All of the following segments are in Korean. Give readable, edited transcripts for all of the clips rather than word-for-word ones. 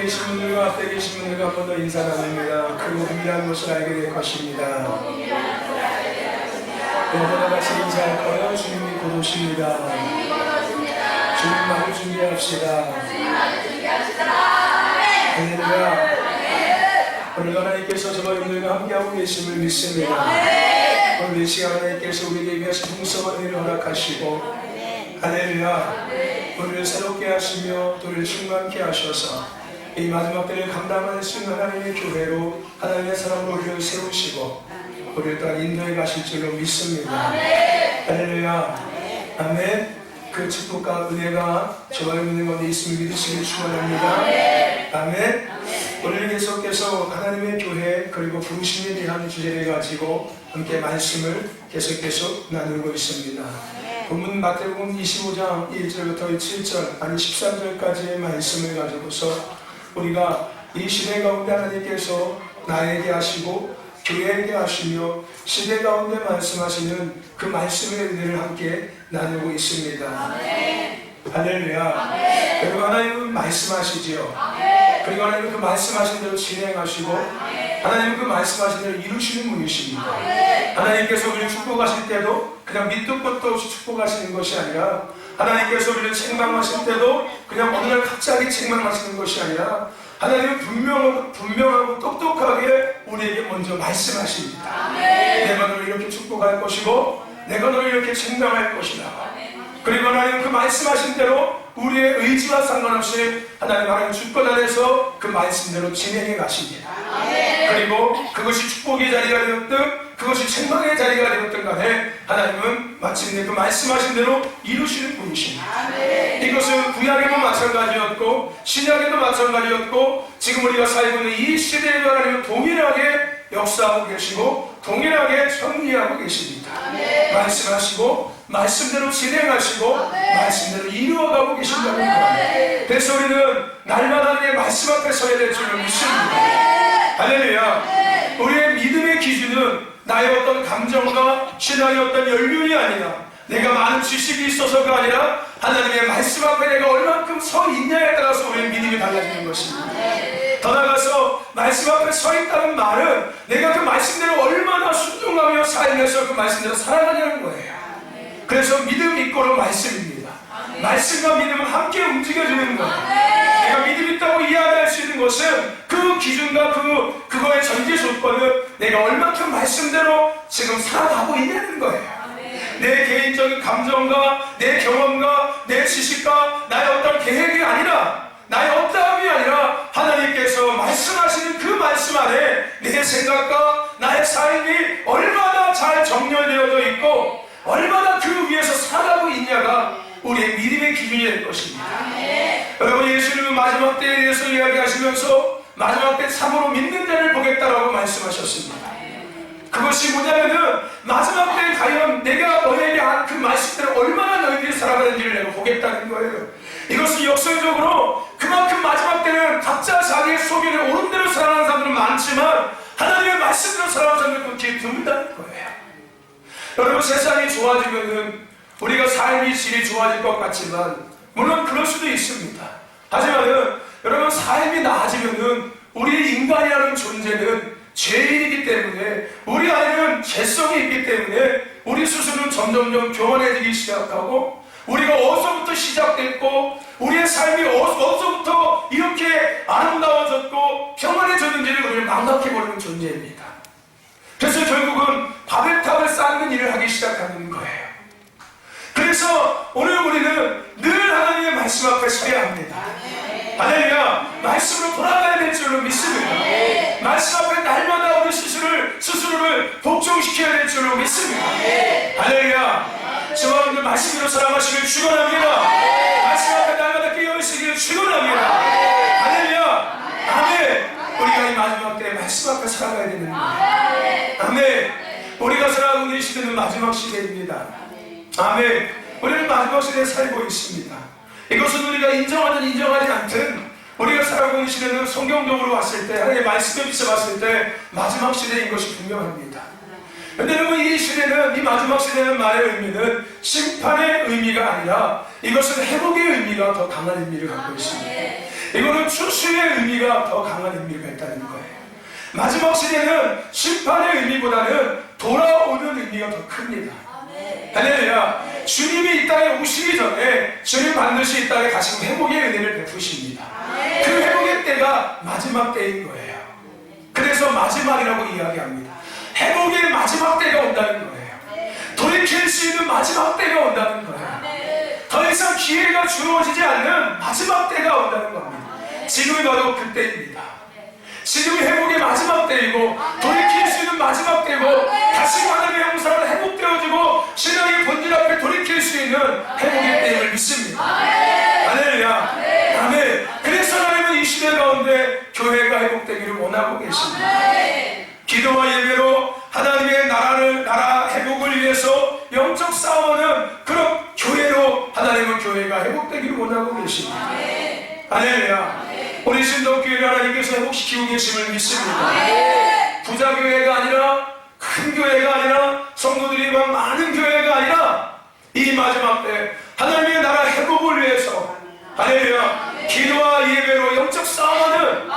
계신 분들과 앞에 계신 분들과 한 번 더 인사 나눕니다. 그 복음이라는 것을 알게 될 것입니다. 여러분과 같이 인사할 거예요. 주님이 곧 오십니다. 주님 마음 준비합시다. 할렐루야. 오늘 하나님께서 저와 여러분들과 함께하고 계심을 믿습니다. 오늘 이 시간 하나님께서 우리에게 위하신 풍성한 은혜를 허락하시고 할렐루야. 우리를 새롭게 하시며 또 우리를 충만케 하셔서 이 마지막 때를 감당할 수 있는 하나님의 교회로 하나님의 사랑으로 우리를 세우시고 우리를 또한 인도해 가실 줄로 믿습니다. 할렐루야. 아멘. 그 축복과 은혜가 저와 여러분들 가운데 있음을 믿으시길 축원합니다. 아멘. 오늘 계속해서 하나님의 교회 그리고 부르심에 대한 주제를 가지고 함께 말씀을 계속 나누고 있습니다. 본문 마태복음 25장 1절부터 7절 아니 13절까지의 말씀을 가지고서 우리가 이 시대 가운데 하나님께서 나에게 하시고 교회에게 하시며 시대 가운데 말씀하시는 그 말씀의 은혜를 함께 나누고 있습니다. 할렐루야. 여러분 하나님은 말씀하시지요. 그리고 하나님은 그 말씀하신 대로 진행하시고 하나님은 그 말씀하신 대로 이루시는 분이십니다. 하나님께서 우리를 축복하실 때도 그냥 밑도 끝도 없이 축복하시는 것이 아니라 하나님께서 우리를 책망하실 때도 그냥 어느 날 갑자기 책망하시는 것이 아니라 하나님은 분명하고 똑똑하게 우리에게 먼저 말씀하십니다. 내가 너를 이렇게 축복할 것이고 내가 너를 이렇게 책망할 것이다. 그리고 하나님은 그 말씀하신 대로 우리의 의지와 상관없이 하나님 주권 안에서 그 말씀대로 진행해 가십니다. 그리고 그것이 축복의 자리가 되었든 그것이 책망의 자리가 되었든 간에 하나님은 마침내 그 말씀하신 대로 이루시는 분이십니다. 이것은 구약에도 마찬가지였고 신약에도 마찬가지였고 지금 우리가 살고 있는 이 시대에도 하나님은 동일하게 역사하고 계시고 동일하게 정리하고 계십니다. 말씀하시고 말씀대로 진행하시고 말씀대로 이루어가고 계신다는 거예요. 그래서 우리는 날마다 그의 말씀 앞에 서야 될 줄을 믿습니다. 할렐루야. 우리의 믿음의 기준은 나의 어떤 감정과 신앙의 어떤 연륜이 아니라 내가 많은 지식이 있어서가 아니라 하나님의 말씀 앞에 내가 얼만큼 서 있냐에 따라서 우리의 믿음이 달라지는 것입니다. 더 나아가서 말씀 앞에 서 있다는 말은 내가 그 말씀대로 얼마나 순종하며 살면서 그 말씀대로 살아가냐는 거예요. 그래서 믿음 이꼬는 말씀입니다. 말씀과 믿음은 함께 움직여주는 거예요. 내가 믿음 있다고 이야기할 수 있는 것은 그 기준과 그거의 전제 조건은 내가 얼만큼 말씀대로 지금 살아가고 있냐는 거예요. 내 개인적인 감정과 내 경험과 내 지식과 나의 어떤 계획이 아니라 나의 업다움이 아니라 하나님께서 말씀하시는 그 말씀 안에 내 생각과 나의 삶이 얼마나 잘 정렬되어져 있고 얼마나 그 위에서 살아가고 있냐가 우리의 믿음의 기준이 될 것입니다. 여러분 예수님은 마지막 때에 대해서 이야기하시면서 마지막 때 참으로 믿는 자를 보겠다라고 말씀하셨습니다. 그것이 뭐냐면은 마지막 때에 과연 내가 너에게 한 그 말씀대로 얼마나 너희들이 살아가는지를 내가 보겠다는 거예요. 이것은 역설적으로 그만큼 마지막 때는 각자 자기의 소견에 옳은 대로 살아가는 사람들은 많지만 하나님의 말씀대로 살아가는 사람들은 그렇게 드문다는 거예요. 여러분 세상이 좋아지면은 우리가 삶의 질이 좋아질 것 같지만 물론 그럴 수도 있습니다. 하지만은 여러분 삶이 나아지면은 우리 인간이라는 존재는 죄인이기 때문에 우리 안에는 죄성이 있기 때문에 우리 스스로는 점점점 교만해지기 시작하고 우리가 어디서부터 시작됐고 우리의 삶이 어디서부터 이렇게 아름다워졌고 평안해졌는지를 우리를 망각해버리는 존재입니다. 그래서 결국은 바벨탑을 쌓는 일을 하기 시작하는 거예요. 그래서 오늘 우리는 늘 하나님의 말씀 앞에 서야 합니다. 할렐루야. 말씀으로 돌아가야 될 줄로 믿습니다. 말씀 앞에 날마다 우리 스스로를 복종시켜야 될 줄로 믿습니다. 할렐루야. 저와 여러분들 말씀으로 살아가시길 축원합니다. 말씀 앞에 날마다 깨어있으기를 축원합니다. 할렐루야. 아멘. 우리가 이 마지막 때 말씀 앞에 살아가야 되는 거예요. 아멘. 우리가 살아가고 있는 시대는 마지막 시대입니다. 아멘. 우리는 마지막 시대에 살고 있습니다. 이것은 우리가 인정하든 인정하지 않든 우리가 살아가고 있는 시대는 성경적으로 봤을 때 하나님의 말씀에 비춰 봤을 때 마지막 시대인 것이 분명합니다. 그런데 여러분 이 시대는 이 마지막 시대는 말의 의미는 심판의 의미가 아니라 이것은 회복의 의미가 더 강한 의미를 갖고 있습니다. 이거는 추수의 의미가 더 강한 의미가 있다는 거예요. 마지막 시대는 심판의 의미보다는 돌아오는 의미가 더 큽니다. 할렐루야. 주님이 이 땅에 오시기 전에 주님 반드시 이 땅에 다시 회복의 은혜를 베푸십니다. 그 회복의 때가 마지막 때인 거예요. 그래서 마지막이라고 이야기합니다. 회복의 마지막 때가 온다는 거예요. 돌이킬 수 있는 마지막 때가 온다는 거예요. 더 이상 기회가 주어지지 않는 마지막 때가 온다는 겁니다. 지금이 바로 그때입니다. 지금이 회복의 마지막 때이고 돌이킬 수 있는 마지막 때고 다시 하나님의 형상으로 회복되어지고 신앙의 본질 앞에 돌이킬 수 있는 회복의 때임을 믿습니다. 할렐루야. 아멘. 그래서 하나님은 이 시대 가운데 교회가 회복되기를 원하고 계십니다. 기도와 예배로 하나님의 나라 회복을 위해서 영적 싸움하는 그런 교회로 하나님은 교회가 회복되기를 원하고 계십니다. 할렐루야. 우리 신동교회를 하나님께서 회복시키고 계심을 믿습니다. 부자교회가 아니라 큰 교회가 아니라 성도들이 많은 교회가 아니라 이 마지막 때 하나님의 나라 회복을 위해서 할렐루야 기도와 예배로 영적 싸움하는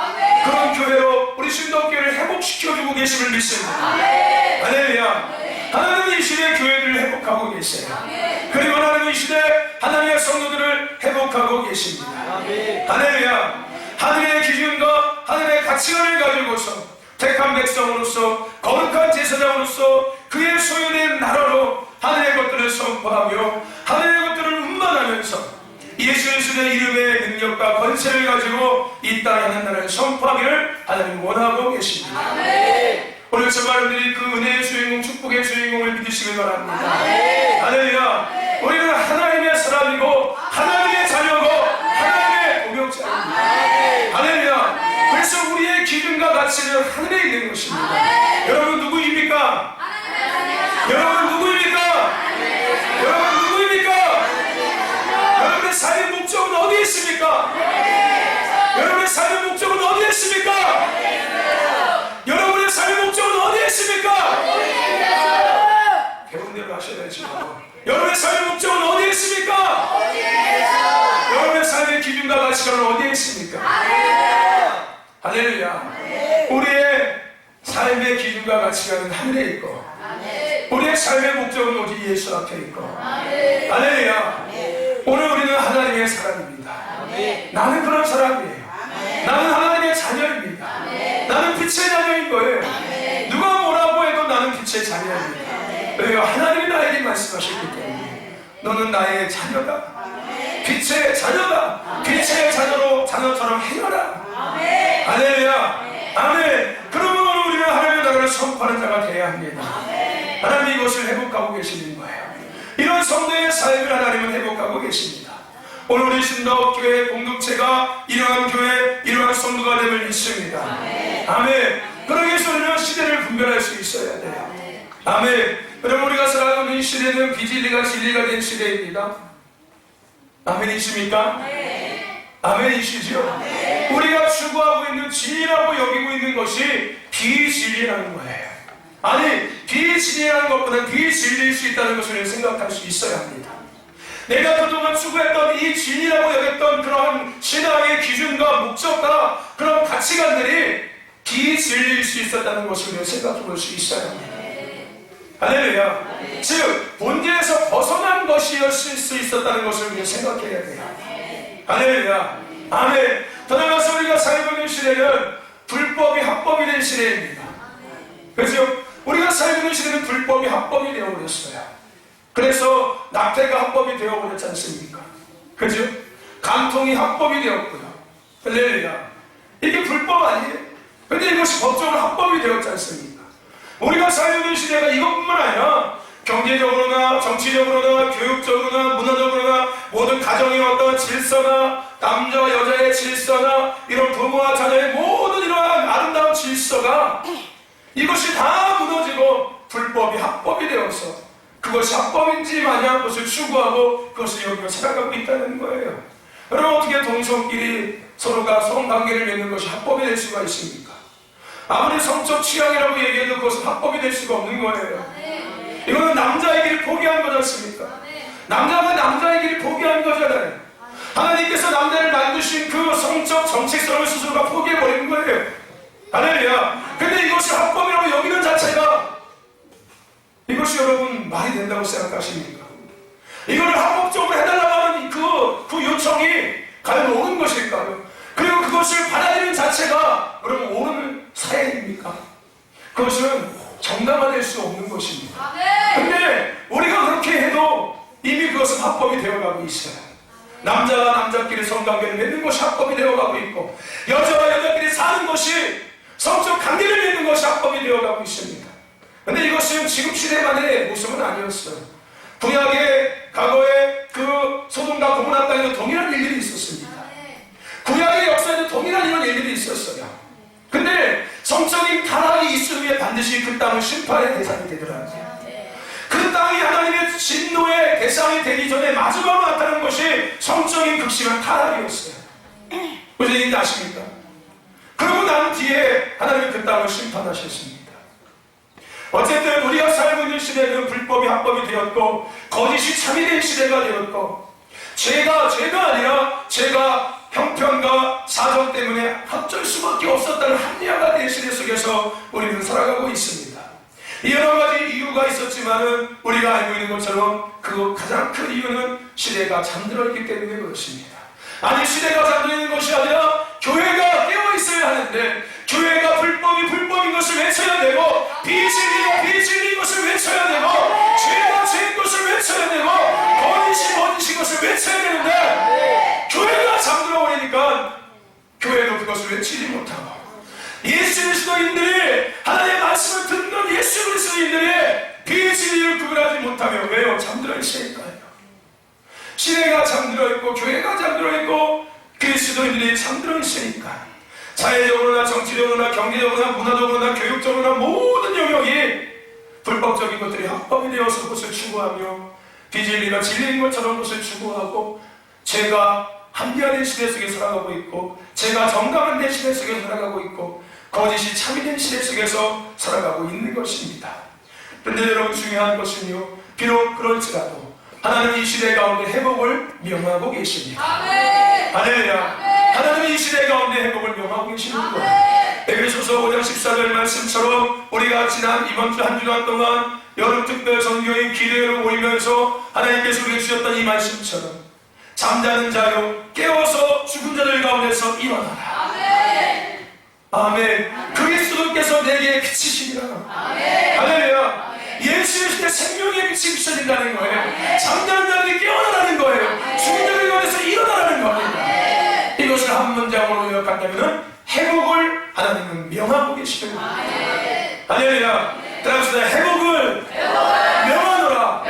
그런 교회로 우리 신동교회를 회복시켜주고 계심을 믿습니다. 할렐루야. 하나님은 이 시대 교회들을 회복하고 계세요. 그리고 하나님은 이 시대 하나님의 성도들을 회복하고 계십니다. 할렐루야. 하늘의 기준과 하늘의 가치관을 가지고서 택한 백성으로서 거룩한 제사장으로서 그의 소유된 나라로 하늘의 것들을 선포하며 하늘의 것들을 운반하면서 예수 그리스도의 이름의 능력과 권세를 가지고 이 땅에 하는 나라를 선포하기를 하나님 원하고 계십니다. 오늘 정말들이 그 은혜의 주인공 축복의 주인공을 믿으시길 바랍니다. 할렐루야. 우리는 하나님의 사람이고 하나님의 자녀고 하나님의 동역자입니다. 할렐루야. 그래서 우리의 기준과 가치는 하늘에 있는 것입니다. 여러분 누구입니까? 여러분 누구입니까? 여러분 누구입니까? 여러분의 삶의 목적은 어디에 있습니까? 여러분의 삶의 목적은 어디에 있습니까? 여러분의 삶의 목적은 어디에 있습니까? 배운 대로 하셔야죠. 여러분의 삶의 목적은 어디에 있습니까? 여러분의 삶의 기준과 가치관은 어디에 있습니까? 할렐루야. 우리의 삶의 기준과 가치관은 하늘에 있고 우리의 삶의 목적은 오직 예수 앞에 있고 할렐루야. 오늘 우리는 하나님의 사람입니다. 나는 그런 사람이에요. 나는 하나님의 자녀입니다. 나는 빛의 자녀인 거예요. 누가 뭐라고 해도 나는 빛의 자녀입니다. 왜요? 하나님이 나에게 말씀하셨기 때문에 너는 나의 자녀다. 빛의 자녀다. 빛의 자녀로 자녀처럼 행하라. 할렐루야. 아멘. 그러면 오늘 우리는 하나님의 나라를 선포하는 자가 되어야 합니다. 하나님이 이것을 회복하고 계시는 거예요. 이런 성도의 삶을 하나님은 회복하고 계십니다. 오늘 우리 신도교회 공동체가 이러한 교회, 이러한 성도가 됨을 믿습니다. 아멘. 그러기 위해서 우리는 시대를 분별할 수 있어야 돼요. 아멘. 여러분 우리가 살아가는 이 시대는 비진리가 진리가 된 시대입니다. 아멘이십니까? 아멘이시죠? 우리가 추구하고 있는 진리라고 여기고 있는 것이 비진리라는 거예요. 아니 비진리라는 것보다 비진리일 수 있다는 것을 생각할 수 있어야 합니다. 내가 그동안 추구했던 이 진리라고 여겼던 그런 신앙의 기준과 목적과 그런 가치관들이 비진리일 수 있었다는 것을 생각해 볼 수 있어야 합니다. 할렐루야. 즉 본질에서 벗어난 것이었을 수 있었다는 것을 우리가 생각해야 돼요. 할렐루야. 아멘. 더 나아가서 우리가 살고 있는 시대는 불법이 합법이 된 시대입니다. 그렇죠? 우리가 살고 있는 시대는 불법이 합법이 되어버렸어요. 그래서 낙태가 합법이 되어버렸지 않습니까? 그죠? 간통이 합법이 되었고요. 할렐루야. 이게 불법 아니에요? 근데 이것이 법적으로 합법이 되었지 않습니까? 우리가 살고 있는 시대가 이것뿐만 아니라 경제적으로나 정치적으로나 교육적으로나 문화적으로나 모든 가정의 어떤 질서나 남자와 여자의 질서나 이런 부모와 자녀의 모든 이러한 아름다운 질서가 이것이 다 무너지고 불법이 합법이 되어서 그것이 합법인지 마냥 그것을 추구하고 그것을 여기로 살아가고 있다는 거예요. 여러분 어떻게 동성끼리 서로가 성관계를 맺는 것이 합법이 될 수가 있습니까? 아무리 성적 취향이라고 얘기해도 그것은 합법이 될 수가 없는 거예요. 이거는 남자의 길을 포기한 거지 않습니까? 남자가 남자의 길을 포기한 거잖아요. 하나님께서 남자를 만드신 그 성적 정체성을 스스로가 포기해버리는 거예요. 할렐루야. 근데 이것이 합법이라고 여기는 자체가, 이것이 여러분 말이 된다고 생각하십니까? 이거를 합법적으로 해달라고 하는 그 요청이 과연 옳은 것일까요? 그리고 그것을 받아들이는 자체가 여러분 옳은 사회입니까? 그것은 정당화될 수 없는 것입니다. 근데 우리가 그렇게 해도 이미 그것은 합법이 되어가고 있어요. 남자와 남자끼리 성관계를 맺는 것이 합법이 되어가고 있고, 여자와 여자끼리 사는 것이, 성적 관계를 맺는 것이 합법이 되어가고 있습니다. 근데 이것은 지금 시대만의 모습은 아니었어요. 구약의 과거에 그 소돔과 고모라 땅에도 동일한 일들이 있었습니다. 구약의 역사에도 동일한 이런 일들이 있었어요. 근데 성적인 타락이 있을 후에 반드시 그 땅은 심판의 대상이 되더라고요. 그 땅이 하나님의 진노의 대상이 되기 전에 마지막으로 나타난 것이 성적인 극심한 타락이었어요. 무슨 얘기인지 아십니까? 그러고 난 뒤에 하나님은 그 땅을 심판하셨습니다. 어쨌든 우리가 살고 있는 시대는 불법이 합법이 되었고, 거짓이 참이 된 시대가 되었고, 죄가 아니라 죄가 형편과 사정 때문에 어쩔 수밖에 없었다는 합리화가 된 시대 속에서 우리는 살아가고 있습니다. 여러 가지 이유가 있었지만은 우리가 알고 있는 것처럼 그 가장 큰 이유는 시대가 잠들어 있기 때문에 그렇습니다. 아니, 시대가 잠들어 있는 것이 아니라 교회가 깨어 있어야 하는데, 교회가 불법이 불법인 것을 외쳐야 되고, 비진리가 비진리인 것을 외쳐야 되고, 죄가 죄인 것을 외쳐야 되고, 거짓이 거짓인 것을 외쳐야 되는데, 교회가 잠들어 버리니까 교회도 그것을 외치지 못하고, 예수 그리스도인들이 하나님의 말씀을 듣는 예수 그리스도인들이 비진리를 구별하지 못하며, 왜요? 잠들어 있으니까요. 시대가 잠들어 있고, 교회가 잠들어 있고, 그리스도인들이 잠들어 있으니까 사회적으로나 정치적으로나 경제적으로나 문화적으로나 교육적으로나 모든 영역이 불법적인 것들이 합법이 되어서 그것을 추구하며, 비진리가 진리인 것처럼 그것을 추구하고, 죄가 합리화된 시대 속에 살아가고 있고, 죄가 정당화된 시대 속에 살아가고 있고, 거짓이 참이된 시대 속에서 살아가고 있는 것입니다. 그런데 여러분, 중요한 것은요, 비록 그럴지라도 하나님은 이 시대 가운데 회복을 명하고 계십니다. 할렐루야. 하나님은 이 시대 가운데 회복을 명하고 계시는 거예요. 에베소서 5장 14절 말씀처럼 우리가 지난 이번 주 한 주간 동안 여름 특별 선교인 기도회로 모이면서 하나님께서 우리에게 주셨던 이 말씀처럼, 잠자는 자요 깨어서 죽은 자들 가운데서 일어나라. 아멘. 그리스도께서 내게 비치시리라. 할렐루야. 예수 그리스도의 생명의 빛이 비춰진다는 거예요. 잠자는 자들이 깨어나라는 거예요. 죽은 자들 가운데서 일어나라는 거예요. 이것을 한 문장으로 요약한다면 회복을 하나님은 명하고 계시는 거예요. 할렐루야. 따라합시다. 회복을 명하노라.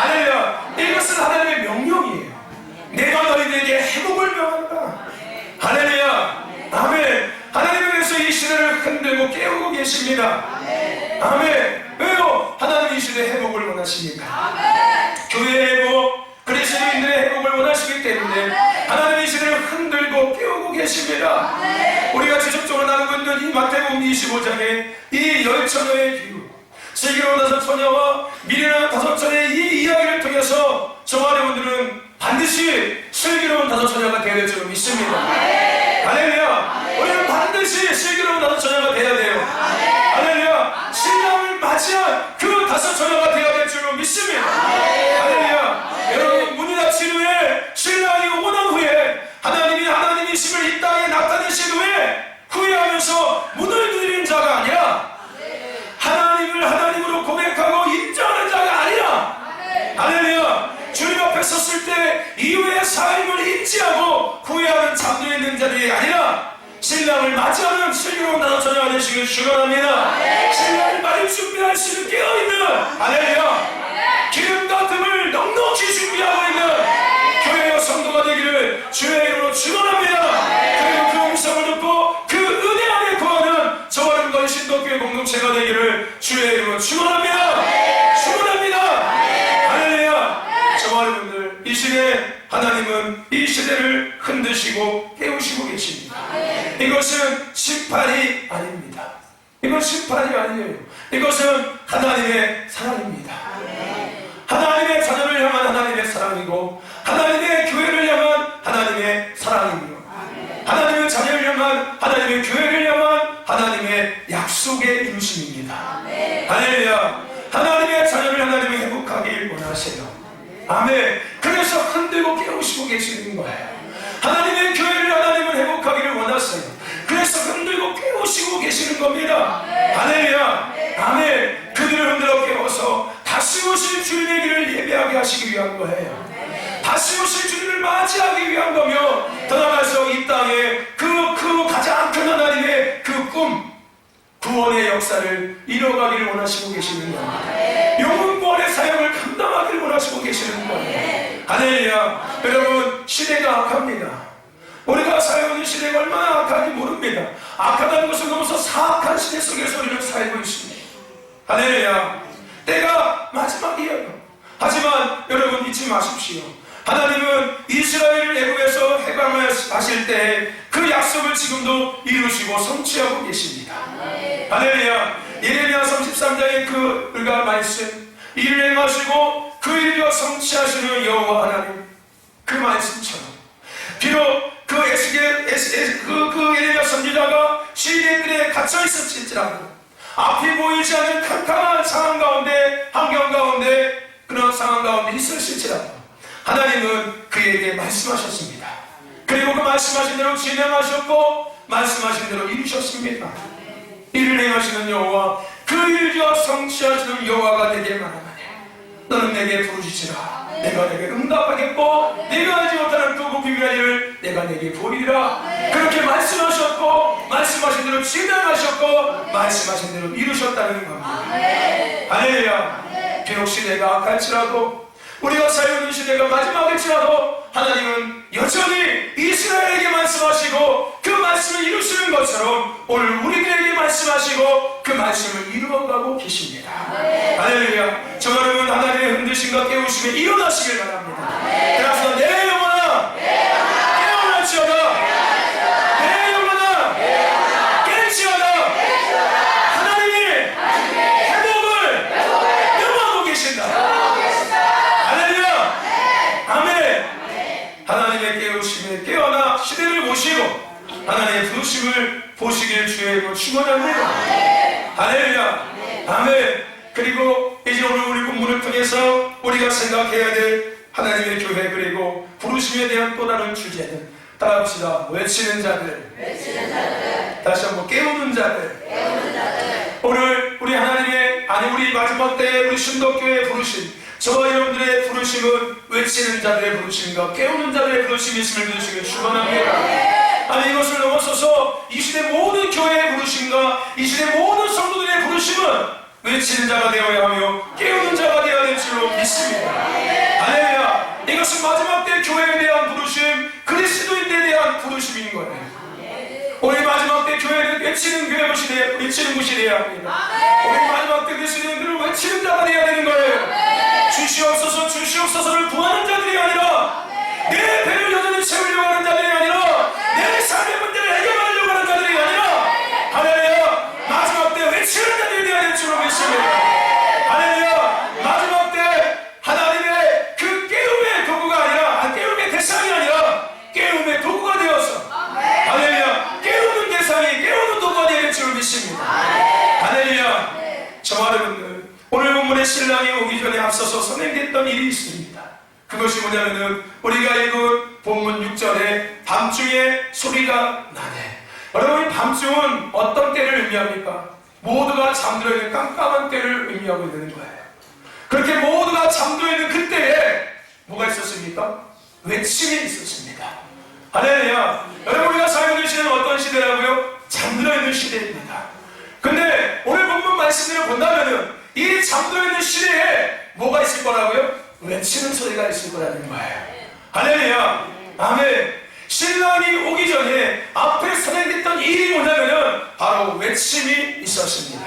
할렐루야. 이것은 하나님의 명령이에요. 내가 너희들에게 회복을 명하노라. 할렐루야. 아멘. 하나님은 그래서 이 시대를 흔들고 깨우고 계십니다. 아멘. 왜요? 하나님은 이 시대의 회복을 원하십니다. 교회의 회복, 그리스도인들의 회복을 원하시기 때문에 하나님은 이 시대를 흔들고 깨우고 계십니다. 우리가 지속적으로 나누고 있는 이 마태복음 25장의 이 10처녀의 기후, 슬기로운 5처녀와 미련한 5처녀의 이 이야기를 통해서 저와 여러분들은 반드시 슬기로운 5처녀가 되어야 될 줄 믿습니다. 할렐루야. 우리는 반드시 슬기로운 5처녀가 되어야 돼요. 할렐루야. 신랑을 맞이한 그 5처녀가 되어야 될 줄 믿습니다. 할렐루야. 여러분, 문이 닫힌 후에 신랑이 오고 난 후에 하나님이 하나님이심을 이 땅에 나타내신 후에 후회하면서 문을 두드리는 자가 아니라, 하나님을 하나님으로 고백하고 인정하는 자가 아니라, 할렐루야. 주님 앞에 섰을 때 이후의 삶을 인지하고 후회하는 잠들어 있는 자들이 아니라, 신랑을 맞이하는 슬기로운 5처녀가 되시길 축원합니다. 신랑을 맞을 준비할 수 있는 깨어있는, 할렐루야, 기름과 뜸을 넉넉히 준비하고 있는 교회와 성도가 되기를 주의 이름으로 축원합니다. 그리고 그 음성을 듣고 그 은혜 안에 거하는 저와 여러분과 신도교회 공동체가 되기를 주의 이름으로 축원합니다. 축원합니다. 할렐루야. 저와 여러분들, 이 시대 하나님은 이 시대를 흔드시고 깨우시고 계십니다. 이것은 심판이 아닙니다. 이건 심판이 아니에요. 이것은 하나님의 사랑입니다. 하나님의 자녀를 향한 하나님의 사랑이고, 하나님의 교회를 향한 하나님의 자녀를 향한, 하나님의 교회를 향한 하나님의 약속의 이루심입니다. 할렐루야. 하나님의 자녀를 하나님이 회복하길 원하세요. 아멘. 그래서 흔들고 깨우시고 계시는 거예요. 하나님의 교회를 하나님은 회복하기를 원하세요. 그래서 흔들고 깨우시고 계시는 겁니다. 할렐루야. 아멘. 그들을 흔들어 깨워서 다시 오실 주님의 길을 예배하게 하시기 위한 거예요. 다시 오실 주님을 맞이하기 위한 거며, 더 나아가서 이 땅에 그 가장 큰 하나님의 그 꿈, 구원의 역사를 이뤄가기를 원하시고 계시는 겁니다. 영혼 구원의 사역을 감당하기를 원하시고 계시는 거예요. 할렐루야. 여러분, 시대가 악합니다. 우리가 살아가는 시대가 얼마나 악한지 모릅니다. 악하다는 것을 넘어서 사악한 시대 속에서 우리는 살고 있습니다. 할렐루야. 때가 마지막이에요. 하지만 여러분 잊지 마십시오. 하나님은 이스라엘을 애굽에서 해방하실 때 그 약속을 지금도 이루시고 성취하고 계십니다. 할렐루야. 예레미야 33장의 그 우리가 말씀, 이를 행하시고 그 일을 성취하시는 여호와 하나님, 그 말씀처럼 비록 그 예레미야 선지자가 시리아들에 갇혀 있었을지라도 앞이 보이지 않는 캄캄한 상황 가운데, 환경 가운데, 그런 상황 가운데 있었을지라도 하나님은 그에게 말씀하셨습니다. 그리고 그 말씀하신 대로 진행하셨고 말씀하신 대로 이루셨습니다. 이를 행하시는 여호와, 그 일을 성취하시는 여호와가 내게 말하나니 너는 내게 부르짖으라. 내가 내게 응답하겠고 내가 하지 못하는 그 비밀한 일을 내가 내게 보리라. 그렇게 말씀하셨고 말씀하신 대로 진행하셨고 말씀하신 대로 이루셨다는 겁니다. 할렐루야. 비록 시대가 악할지라도, 우리가 살고 시대가 마지막일지라도 하나님은 여전히 이스라엘에게 말씀하시고 그 말씀을 이루시는 것처럼 오늘 우리들에게 말씀하시고 그 말씀을 이루어가고 계십니다. 할렐루야. 저 여러분, 하나님의 흔드심과 깨우심에 일어나시길 바랍니다. 그래서 내 영혼아 깨어날지어다. 내 영혼아 깰지어다. 하나님이 회복을 영원하고 계신다. 하나님의 깨우심에 깨어나 시대를 보시고 하나님의 부르심을 보시길 주의 이름으로 축원합니다. 할렐루야. 아멘. 그리고 이제 오늘 우리 본문을 통해서 우리가 생각해야 될 하나님의 교회, 그리고 부르심에 대한 또 다른 주제는, 따라합시다. 외치는 자들. 다시 한번 깨우는 자들. 오늘 우리 하나님의, 우리 마지막 때 우리 신덕교회의 부르심, 저와 여러분들의 부르심은 외치는 자들의 부르심과 깨우는 자들의 부르심이 있음을 믿으시길 축원합니다. 이것을 넘어서서 이 시대 모든 교회의 부르심과 이 시대 모든 성도들의 부르심은 외치는 자가 되어야 하며 깨우는 자가 되어야 될 줄로 믿습니다. 할렐루야. 이것은 마지막 때 교회에 대한 부르심, 그리스도인들에 대한 부르심인 거예요. 우리 마지막 때 교회는 외치는 곳이 되어야 합니다. 우리 마지막 때 그리스도인들을 외치는 자가 되어야 되는 거예요. 주시옵소서 주시옵소서를 구하는 자들이 아니라, 내 배를 여전히 채우려고 하는 자들이 아니라, 내 삶의 문제를 해결하려고 하는 자들이 아니라, 할렐루야, 마지막 때 외치는 자들이 되어야 될 줄로 믿습니다. 할렐루야. 마지막 때 하나님의 그 깨움의 도구가 아니라, 깨움의 대상이 아니라 깨움의 도구가 되어서, 할렐루야, 깨우는 대상이 깨우는 도구가 되어야 될 줄로 믿습니다. 할렐루야. 저와 여러분들, 오늘 본문의 신랑이 오기 전에 앞서서 선행됐던 일이 있습니다. 그것이 뭐냐면은 우리가 읽은 본문 6절에 밤중에 소리가 나네. 여러분, 밤중은 어떤 때를 의미합니까? 모두가 잠들어 있는 깜깜한 때를 의미하고 있는 거예요. 그렇게 모두가 잠들어 있는 그때에 뭐가 있었습니까? 외침이 있었습니다. 할렐루야. 여러분, 우리가 살고 있는 시대는 어떤 시대라고요? 잠들어 있는 시대입니다. 근데 오늘 본문 말씀대로 본다면은 이 잠들어 있는 시대에 뭐가 있을 거라고요? 외치는 소리가 있을 거라는 거예요. 할렐루야. 아멘. 신랑이 오기 전에 앞에 선행됐던 일이 뭐냐면은 바로 외침이 있었습니다.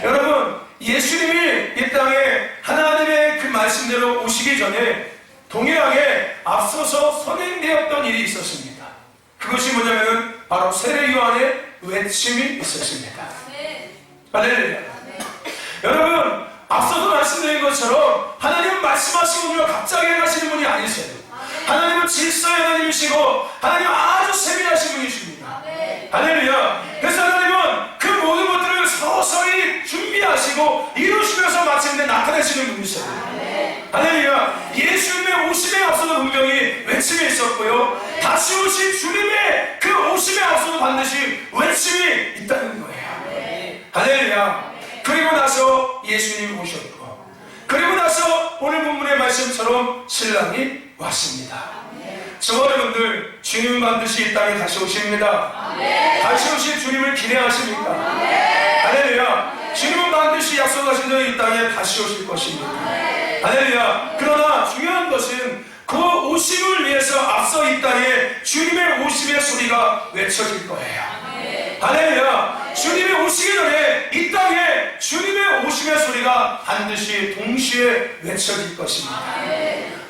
여러분, 예수님이 이 땅에 하나님의 그 말씀대로 오시기 전에 동일하게 앞서서 선행되었던 일이 있었습니다. 그것이 뭐냐면은 바로 세례 요한의 외침이 있었습니다. 할렐루야. 여러분, 앞서도 말씀드린 것처럼 하나님은 말씀하시고 우리가 갑자기 행하시는 분이 아니세요. 하나님은 질서의 하나님이시고 하나님은 아주 세밀하신 하시고 이루시면서 마침내 나타내시는 분이세요. 할렐루야. 예수님의 오심에 앞서도 분명히 외침이 있었고요, 다시 오신 주님의 그 오심에 앞서도 반드시 외침이 있다는 거예요. 할렐루야. 그리고 나서 예수님이 오셨고, 그리고 나서 오늘 본문의 말씀처럼 신랑이 왔습니다. 저와 여러분들, 주님은 반드시 이 땅에 다시 오십니다. 다시 오실 주님을 기대하십니까? 할렐루야. 주님은 반드시 약속하신 대로 이 땅에 다시 오실 것입니다. 할렐루야. 그러나 중요한 것은 그 오심을 위해서 앞서 이 땅에 주님의 오심의 소리가 외쳐질 거예요. 할렐루야. 주님이 오시기 전에 이 땅에 주님의 오심의 소리가 반드시 동시에 외쳐질 것입니다.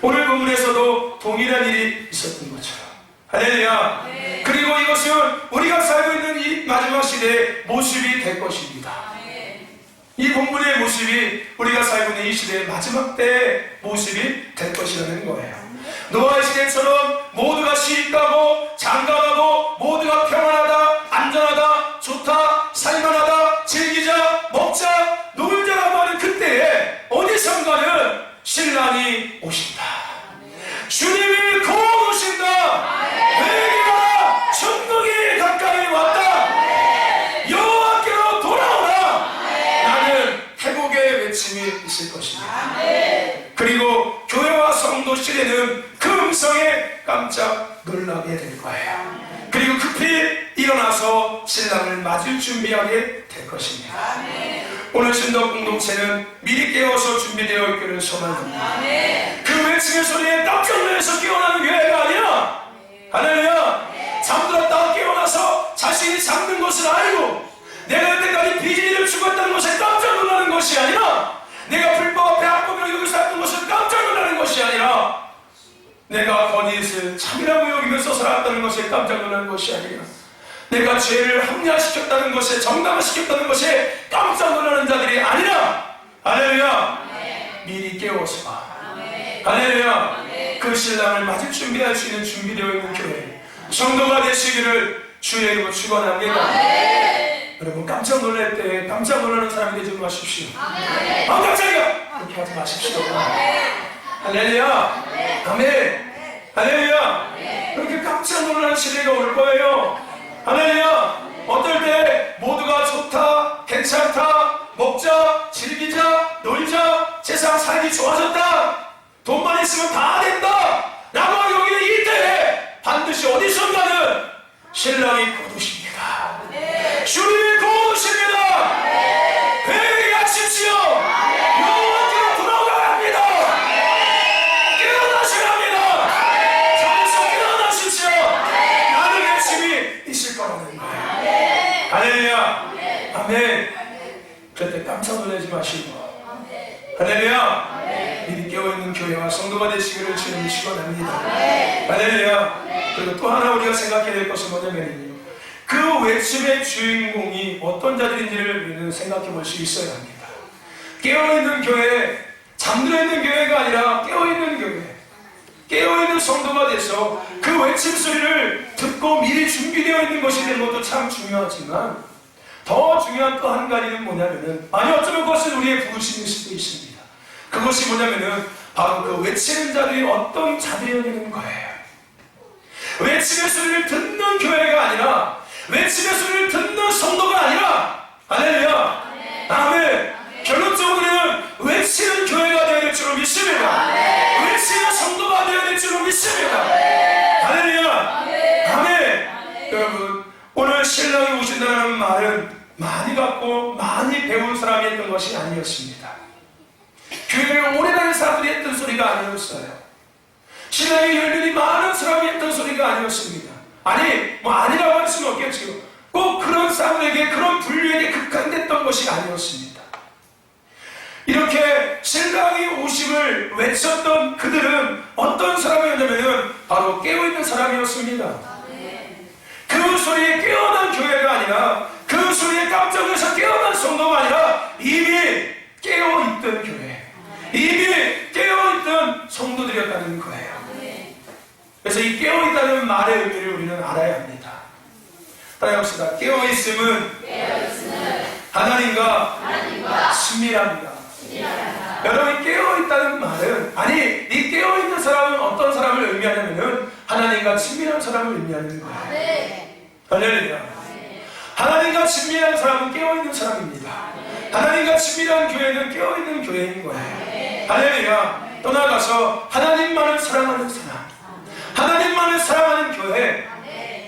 오늘 본문에서도 동일한 일이 있었던 것처럼. 할렐루야. 그리고 이것은 우리가 살고 있는 이 마지막 시대의 모습이 될 것입니다. 이 본문의 모습이 우리가 살고 있는 이 시대의 마지막 때의 모습이 될 것이라는 거예요. 노아의 시대처럼 모두가 시집가고 장가가고 모두가 평안하다, 안전하다, 좋다, 살만하다, 즐기자, 먹자, 놀자라고 하는 그때에 어디선가는 신랑이 오신다. 주님이 곧 오신다. 회개하라. 천국이 가까이 왔다. 여호와께로 돌아오라. 라는 회복의 외침이 있을 것입니다. 그리고 교회와 성도 시대는 그 음성에 깜짝 놀라게 될 거예요. 그리고 급히 일어나서 신랑을 맞을 준비하게 될 것입니다. 오늘 신덕 공동체는 미리 깨워서 준비되어 있기를 소망합니다. 그 외침의 소리에 깜짝 놀라서 깨어나는 교회가 아니라, 할렐루야, 잠들었다가 깨어나서 자신이 잠든 것을 알고 내가 여태까지 비진리를 죽었다는 것에 깜짝 놀라는 것이 아니라, 내가 불법 앞에 악법으로 여기서 했던 것을 깜짝 놀라는 것이 아니라, 내가 거짓을 참이라고 여기면서 살았다는 것에 깜짝 놀라는 것이 아니라, 내가 죄를 합리화시켰다는 것에, 정당화시켰다는 것에 깜짝 놀라는 자들이 아니라, 할렐루야, 미리 깨워서, 할렐루야, 그 신랑을 맞을 준비할 수 있는 준비되어 있는 교회, 성도가 되시기를 주의 이름으로 축원합니다. 여러분, 깜짝 놀랄 때 깜짝 놀라는 사람이 되지 마십시오. 깜짝이야! 그렇게 하지 마십시오. 할렐루야. 아멘. 할렐루야. 그렇게 깜짝 놀라는 시대가 올 거예요. 할렐루야. 어떨 때 모두가 좋다, 괜찮다, 먹자, 즐기자, 놀자, 세상 살기 좋아졌다, 돈만 있으면 다 된다 라고 여기는 이때에 반드시 어디선가는 신랑이 곧 오십니다. 주님이 곧 오십니다. 회개하십시오. 여호와께로 돌아오라 합니다. 깨어나셔야 합니다. 잠에서 깨어나십시오. 라는 외침이 있을 거라는 거예요. 할렐루야. 아멘. 그때 깜짝 놀라지 마시고, 할렐루야, 미리 깨어있는 교회와 성도가 되시기를 주님을 축원합니다. 할렐루야. 그리고 또 하나 우리가 생각해야 될 것은 뭐냐면요, 그 외침의 주인공이 어떤 자들인지를 우리는 생각해 볼 수 있어야 합니다. 깨어있는 교회, 잠들어 있는 교회가 아니라 깨어있는 교회, 깨어있는 성도가 돼서 그 외침 소리를 듣고 미리 준비되어 있는 것이 되는 것도 참 중요하지만, 더 중요한 또 한 가지는 뭐냐면은, 아니 어쩌면 그것은 우리의 부르심일 수도 있습니다. 그것이 뭐냐면은 바로 그 외치는 자들이 어떤 자들이어야 되는 거예요. 외침의 소리를 듣는 교회가 아니라, 외침의 소리를 듣는 성도가 아니라, 할렐루야, 아멘. 결론적으로는 외치는 교회가 되어야 될 줄로 믿습니다. 외치는 성도가 되어야 될 줄로 믿습니다. 할렐루야, 아멘. 여러분, 오늘 신랑이 오신다는 말은 많이 갖고 많이 배운 사람이 했던 것이 아니었습니다. 교회를 오래 다닌 사람들이 했던 소리가 아니었어요. 신랑이 열렬히 많은 사람이 했던 소리가 아니었습니다. 아니, 아니라고 할 수는 없겠지요. 꼭 그런 사람에게, 그런 분류에게 극한됐던 것이 아니었습니다. 이렇게 신랑이 오심을 외쳤던 그들은 어떤 사람이었냐면 바로 깨어있는 사람이었습니다. 그 소리에 깨어난 교회가 아니라, 그 소리에 깜짝 놀라서 깨어난 성도가 아니라 이미 깨어있던 교회, 이미 깨어있던 성도들이었다는 거예요. 그래서 이 깨어있다는 말의 의미를 우리는 알아야 합니다. 따라합시다. 깨어있음은 하나님과 친밀합니다. 여러분이 깨어있다는 말은, 아니, 이 깨어있는 사람은 어떤 사람을 의미하냐면은 하나님과 친밀한 사람을 의미하는 거예요. 할렐루야. 하나님과 친밀한 사람은 깨어있는 사람입니다. 하나님과 친밀한 교회는 깨어있는 교회인 거예요. 할렐루야. 또 나아가서 하나님만을 사랑하는 사람, 하나님만을 사랑하는 교회,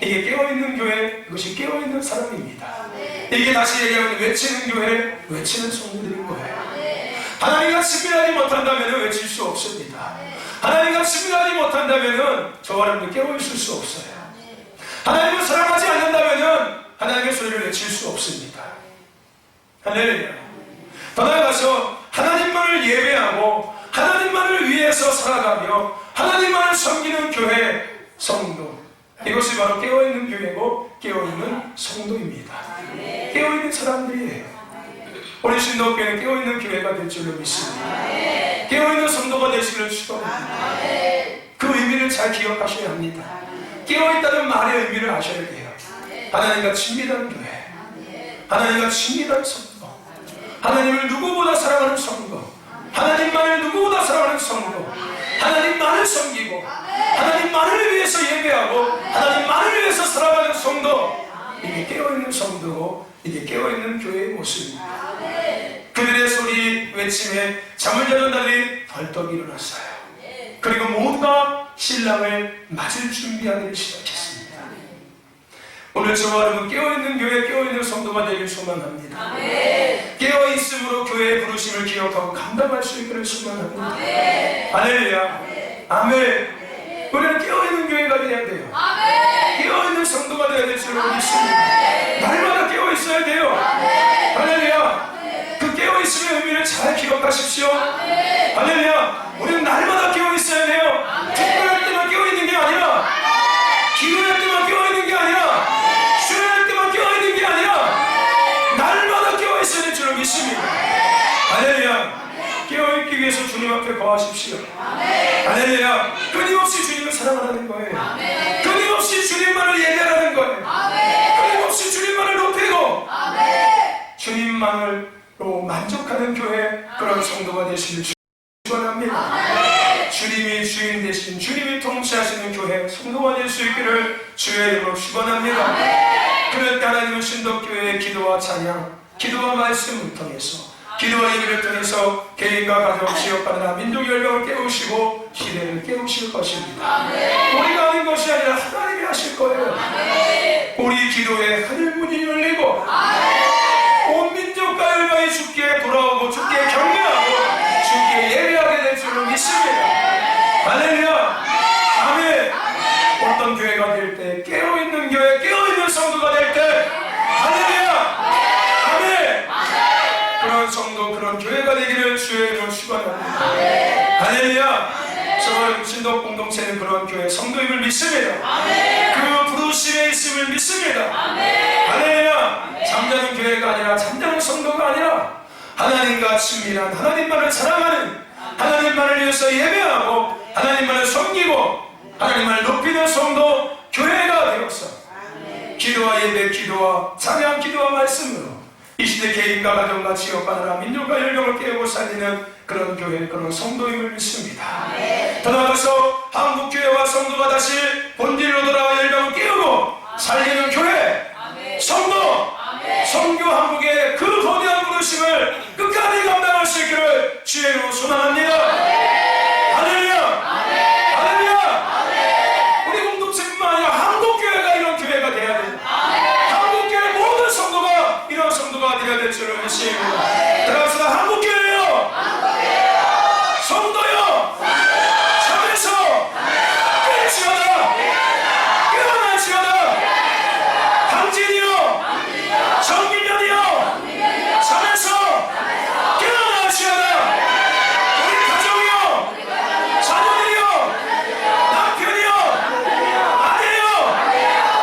이게 깨어있는 교회, 이것이 깨어있는 사람입니다. 이게 다시 얘기하면 외치는 교회, 외치는 성도들인 거예요. 하나님과 친밀하지 못한다면 외칠 수 없습니다. 하나님과 친밀하지 못한다면 저와 여러분들 깨어있을 수 없어요. 하나님을 사랑하지 않는다면 하나님의 소리를 외칠 수 없습니다. 할렐루야. 더 나아가서 하나님만을 예배하고 하나님만을 위해서 살아가며 하나님만을 섬기는 교회, 성도, 이것이 바로 깨어있는 교회고 깨어있는 성도입니다. 깨어있는 사람들이에요. 우리 신도교회는 깨어있는 교회가 될 줄로 믿습니다. 깨어있는 성도가 되시기를 축원합니다. 그 의미를 잘 기억하셔야 합니다. 깨어있다는 말의 의미를 아셔야 돼요. 하나님과 친밀한 교회, 하나님과 친밀한 성도, 하나님을 누구보다 사랑하는 성도, 하나님만을 누구보다 사랑하는 성도, 하나님만을 섬기고 하나님만을 위해서 예배하고 하나님만을 위해서 살아가는 성도, 이게 깨어있는 성도고 이게 깨어있는 교회의 모습입니다. 그들의 소리 외침에 잠을 자던 달리 벌떡 일어났어요. 그리고 모두가 신랑을 맞을 준비하기를 시작했습니다. 오늘 저와 여러분 깨어있는 교회, 깨어있는 성도가 되길 소망합니다. 깨어있음으로 교회의 부르심을 기억하고 감당할 수 있기를 소망합니다. 할렐루야. 아멘. 우리는 깨어있는 교회가 되어야 돼요. 깨어있는 성도가 되어야 될 줄로 믿습니다. 날마다 깨어있어야 돼요. 할렐루야. 그 깨어있음의 의미를 잘 기억하십시오. 할렐루야. 우리는 날마다 깨어있어야 돼요. 특별할 때만 깨어있는 게 아니라, 기도할 때만 깨어있는 게 아니라, 수련할 때만 깨어있는 게 아니라 날마다 깨어있어야 될 줄로 믿습니다. 할렐루야. 깨어있기 위해서 주님 앞에 거하십시오. 할렐루야. 끊임없이 주님을 사랑하는 거예요. 끊임없이 주님만을 예배하는 거예요. 끊임없이 주님만을 높이고 주님만으로 만족하는 교회, 그런 성도가 되시길 축원합니다. 주님이 주인 되신, 주님이 통치하시는 교회, 성도가 될 수 있기를 주의 이름으로 축원합니다. 그럴 때 하나님은 신덕교회의 기도와 찬양, 기도와 말씀을 통해서, 기도와 예배를 통해서 개인과 가정, 지역과 나라, 민족 열방을 깨우시고 시대를 깨우실 것입니다. 우리가 하는 것이 아니라 하나님이 하실 거예요. 우리 기도에 하늘문이 열리고 온 민족과 열방이 주께 돌아오고 주께 경배하고 주께 예배하게 될 줄로 믿습니다. 할렐루야. 아멘. 어떤 교회가 될 때, 깨어있는 교회, 깨어있는 성도가 될 때, 할렐루야. 아멘. 그런 성도, 그런 교회가 되기를 주의 이름으로 축원합니다. 할렐루야. 저는 신도 공동체는 그런 교회 성도임을 믿습니다. 그 부르심에 있음을 믿습니다. 할렐루야. 잠자는 교회가 아니라, 잠자는 성도가 아니라 하나님과 친밀한, 하나님만을 사랑하는, 하나님만을 위해서 예배하고 하나님만을 섬기고 하나님만을 높이는 성도, 교회가 되어서 기도와 예배, 기도와 찬양, 기도와 말씀으로 이 시대 개인과 가정과 지역과 나라, 민족과 열방을 깨우고 살리는 그런 교회, 그런 성도임을 믿습니다. 더 나아가서 한국교회와 성도가 다시 본질로 돌아와 열방을 깨우고 살리는 교회, 성도, 성교 한국의 그 거대한 부르심을 끝까지 감당할 수 있기를 주의 이름으로 소망합니다. 할렐루야. 할렐루야. 우리 공동체뿐만 아니라 한국교회가 이런 교회가 돼야 됩니다. 한국교회 모든 성도가 이런 성도가 되어야 될 줄을 믿습니다. 따라서 한국교회요, 성도요, 잠에서 깨어나시오다, 깨어나시오다. 강진이요, 정민현이요, 잠에서 깨어나시오다. 우리 가정이요, 자녀들이요, 남편이요, 아내요,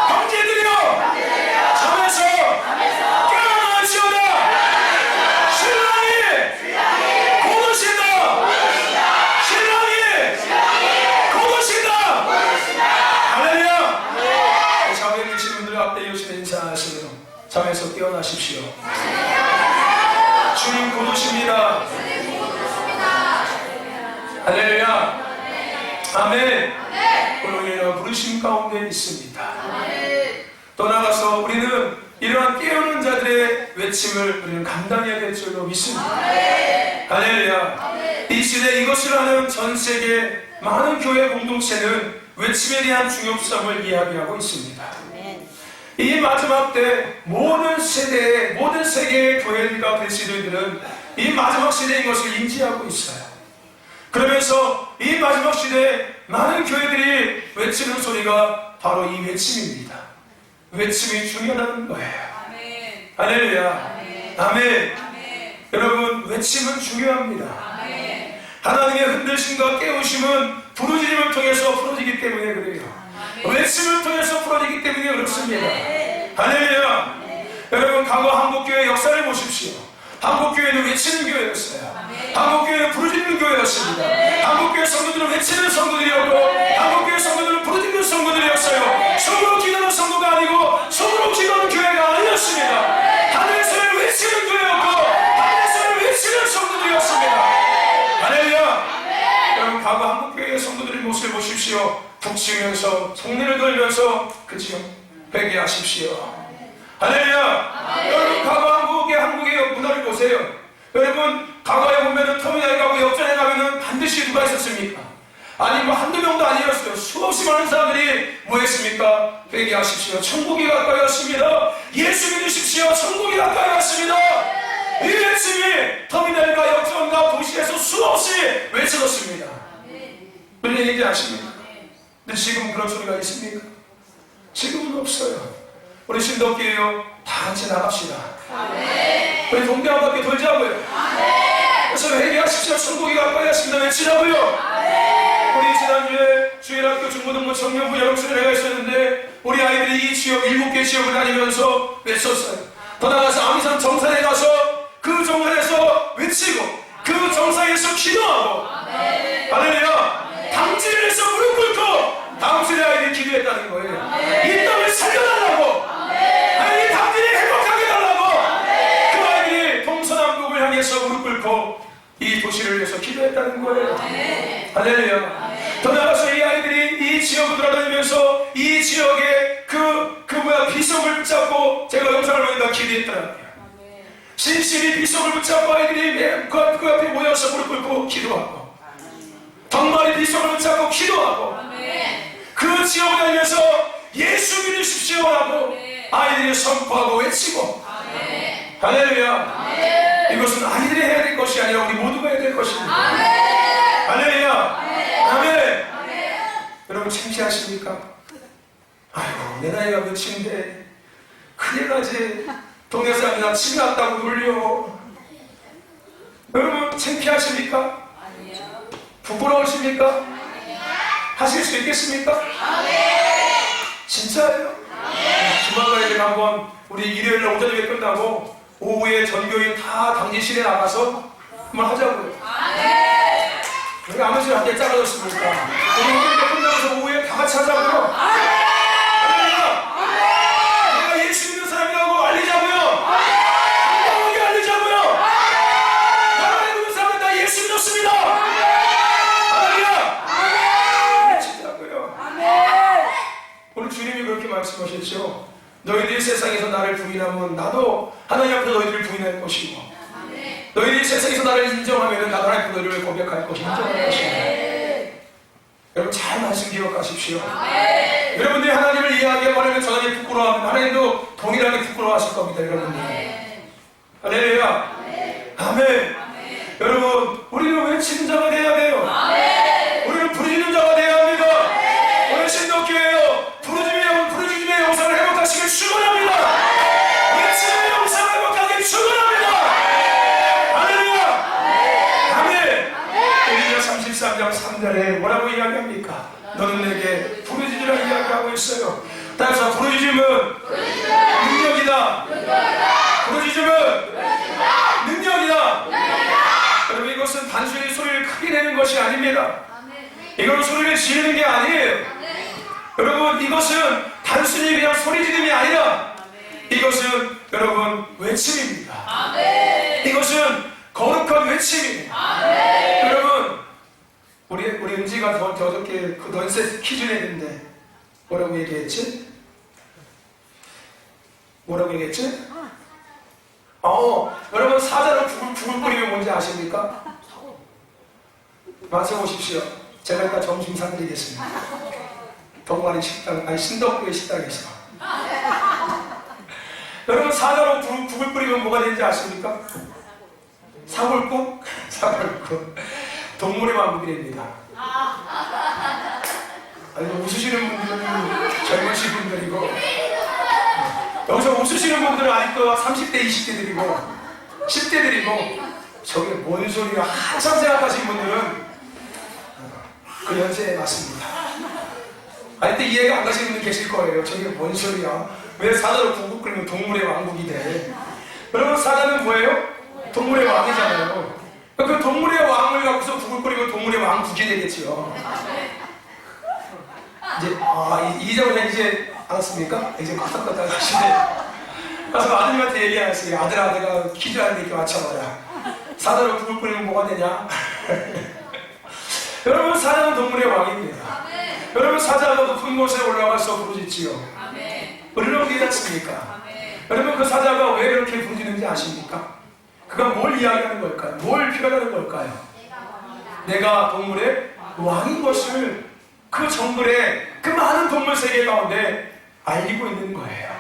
형제들이요, 잠에서 깨어나시오다. 신랑이 곧 오신다. 신랑이 곧 오신다. 할렐루야. 잠에 계신 분들 앞에 이웃을 인사하시며 잠에서 깨어나십시오. 주님 곧 오십니다. 할렐루야. 아멘. 오늘 우리는 부르심 가운데 있습니다. 떠나가서 우리는 이러한 깨우는 자들의 외침을 우리는 감당해야 될 줄로 믿습니다. 할렐루야. 이 시대 이것을 하는 전 세계 많은 교회 공동체는 외침에 대한 중요성을 이야기하고 있습니다. 이 마지막 때 모든 세대의 모든 세계의 교회들과 그리스도인들은 이 마지막 시대인 것을 인지하고 있어요. 그러면서 이 마지막 시대에 많은 교회들이 외치는 소리가 바로 이 외침입니다. 외침이 중요하다는 거예요. 아멘. 할렐루야. 아멘. 아멘. 아멘. 여러분, 외침은 중요합니다. 아멘. 하나님의 흔들심과 깨우심은 부르짖음을 통해서 풀어지기 때문에 그래요. 아멘. 외침을 통해서 풀어지기 때문에 그렇습니다. 아멘. 할렐루야. 아멘. 여러분, 과거 한국교회 역사를 보십시오. 한국교회는 외치는 교회였어요. 아멘. 한국교회는 부르짖는 교회였습니다. 아멘. 한국교회 성도들은 외치는 성도들이었고, 아멘. 한국교회 성도들은 부르짖는 성도들이었어요. 속으로 기도하는 성도가 아니고 속으로 기도하는 교회가 아니었습니다. 하늘에서는 외치는 교회였고 하늘에서는 외치는 성도들이었습니다. 할렐루야. 여러분, 과거 한국교회의 성도들의 모습을 보십시오. 북치면서 속내를 돌면서 그치요? 회개하십시오. 할렐루야. 여러분, 과거 한국의 문화를 보세요. 여러분, 과거에 보면은 터미널 가고 역전에 가면은 반드시 누가 있었습니까? 아니 뭐 한두 명도 아니었어요. 수없이 많은 사람들이 뭐 했습니까? 회개하십시오. 천국이 가까이 왔습니다. 예수 믿으십시오. 천국이 가까이 왔습니다. 이 외침이 터미널과 역전과 도시에서 수없이 외쳐졌습니다. 무슨 얘기인지 아십니까? 근데 지금 그런 소리가 있습니까? 지금은 없어요. 우리 신덕기에요, 다 같이 나갑시다. 우리 동대 한 바퀴 돌자고요. 그래서 회개하십시오. 천국이 가까이 왔습니다. 외치라고요. 우리 지난주에 주일학교 중고등부 청년부 여름수련회가 있었는데 우리 아이들이 이 지역 7개 지역을 다니면서 외쳤어요. 더 나아가서 아미산 정산에 가서 그 정산에서 외치고 그 정산에서 기도하고 할렐루야. 당진을 해서 무릎 꿇고 다음 세대 아이들이 기도했다는 거예요. 이 땅을 살려달라고, 아니 당진이 행복하게 달라고 그 아이들이 동서남북을 향해서 무릎 꿇고 이 도시를 위해서 기도했다는 거예요. 할렐루야. 더 나아가서 이 아이들이 이 지역을 돌아다니면서 이 지역의 비석을 붙잡고 제가 영상을 보니까 기도했더라고요. 신실히 비석을 붙잡고 아이들이 그 앞에 모여서 무릎 꿇고 기도하고, 정말 비석을 붙잡고 기도하고, 그 지역을 다니면서 예수 믿으십시오 하고 아이들이 선포하고 외치고, 할렐루야. 이것은 아이들이 해야 될 것이 아니라 우리 모두가 해야 될 것입니다. 할렐루야. 아멘. 여러분, 창피하십니까? 아이고, 내 나이가 몇인데 큰일 나지. 동네 사람이 나 침 났다고 놀려. 여러분, 창피하십니까? 부끄러우십니까? 하실 수 있겠습니까? 진짜예요? 주말에 한번 우리 일요일날 오전에 끝나고 오후에 전교인 다 당진실에 나가서 한번 하자고요. 우리 아버지가 한테 짜라졌습니까? 우리 오전에 끝나서 오후에 다 같이 하자고요. 할렐루야. 내가 예수 믿는 사람이라고 알리자고요. 건강하게 알리자고요. 나라에 있는 사람은 다 예수 믿었습니다. 할렐루야. 진짜고요. 오늘 주님이 그렇게 말씀하셨죠. 너희들이 세상에서 나를 부인하면 나도 하나님 앞에 너희들을 부인할 것이고, 너희들이 세상에서 나를 인정하면 나도 하나님 앞에 너희를 고백할 것이고 인정할 것이고. 여러분, 잘 말씀 기억하십시오. 여러분들이 하나님을 이야기하고 하나님을 전하기 부끄러워하면 하나님도 동일하게 부끄러워하실 겁니다. 여러분들. 할렐루야. 아멘. 여러분, 우리는 외치는 자가 되어야 돼요. 우리는 부르짖는 자가 되어야 합니다. 오늘 신덕교회요, 부르짖음의 영상을 회복하시길 축원합니다. 외침의 영상을 회복하길 축원합니다. 할렐루야. 아멘. 에리야 33장 3절에 뭐라고 이야기합니까? 너는 내게 부르짖으라 이야기하고 있어요. 따라서 부르짖음은 능력이다. 부르짖음은 능력이다. 여러분, 이것은 단순히 소리를 크게 내는 것이 아닙니다. 이건 소리를 지르는 게 아니에요. 여러분, 이것은 단순히 그냥 소리 지름이 아니라 이것은 여러분 외침입니다. 이것은 외침이에요. 여러분, 우리 은지가 어저께 그 넌센스 퀴즈 냈는데 뭐라고 얘기했지? 뭐라고 얘기했지? 여러분, 사자로 죽을 뿌리면 뭔지 아십니까? 맞춰보십시오. 제가 이따 점심 사드리겠습니다. 동아리 식당, 아니 신덕구의 식당에서. 여러분, 사자로 죽을 뿌리면 뭐가 되는지 아십니까? 사골국? 사골국. 동물의 왕국이랍니다. 아니, 웃으시는 분들은 젊으신 분들이고, 여기서 웃으시는 분들은 아직도 30대, 20대들이고, 10대들이고, 저게 뭔 소리야? 한참 생각하시는 분들은 그 연세에 맞습니다. 아직도 이해가 안 가시는 분들 계실 거예요. 저게 뭔 소리야? 왜 사자로 국국 끓이면 동물의 왕국이 돼? 여러분, 사자는 뭐예요? 동물의 왕이잖아요. 그 동물의 왕을 갖고서 국을 끓이면 동물의 왕국이 되겠지요. 이제, 이제부터 이제 알았습니까? 이제 껐다 하시네. 그래서 아드님한테 얘기하셨어요. 아들아, 내가 퀴즈 하는데 이렇게 맞춰봐라. 사자로 국을 끓이면 뭐가 되냐? 여러분, 사자는 동물의 왕입니다. 여러분, 사자가 높은 곳에 올라가서 부르짖지요. 여러분, 되지 않습니까? 여러분, 그 사자가 왜 이렇게 부르짖는지 아십니까? 그가 뭘 이야기하는 걸까요? 뭘 표현하는 걸까요? 내가 동물의 왕인 것을 그 정글의 그 많은 동물 세계 가운데 알리고 있는 거예요.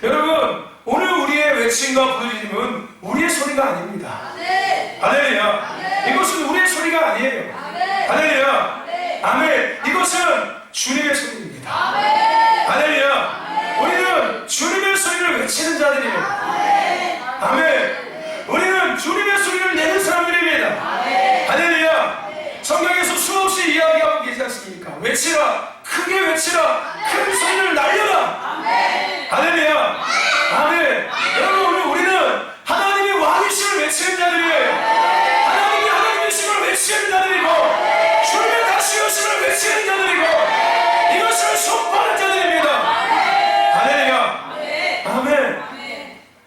여러분, 오늘 우리의 외침과 부르짖음은 우리의 소리가 아닙니다. 할렐루야. 이것은 우리의 소리가 아니에요. 할렐루야. 아멘. 이것은 주님의 소리입니다. 할렐루야. 우리는 주님의 소리를 외치는 자들이에요. 아멘. 우리는 주님의 소리를 내는 사람들입니다. 할렐루야. 성경에서 수없이 이야기하고 계시지 않습니까? 외치라, 크게 외치라, 큰 소리를 날려라. 할렐루야. 아멘. 여러분, 오늘 우리는 하나님의 왕이심을 외치는 자들이에요. 하나님이 하나님이심을 외치는 자들이고, 주님의 다스리심을 외치는 자들이고, 이것을 선포하는 자들입니다. 할렐루야. 아멘.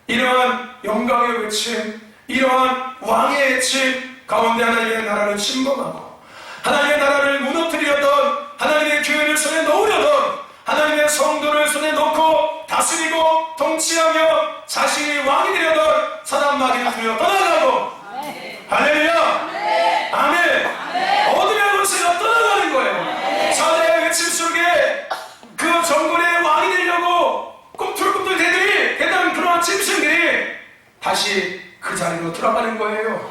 이러한 영광의 외침, 이러한 왕의 외침 가운데 하나님의 나라를 침범하고 하나님의 나라를 무너뜨리려던, 하나님의 교회를 손에 놓으려던, 하나님의 성도를 손에 놓고 다스리고 통치하며 자신이 왕이 되려던 사단 마귀를 두려 떠나가고, 할렐루야. 아멘. 어둠의 권세가 떠나가는 거예요. 사자의 외침 속에 그 정글의 왕이 되려고 꿈틀꿈틀 대던 그러한 짐승들이 다시 그 자리로 돌아가는 거예요.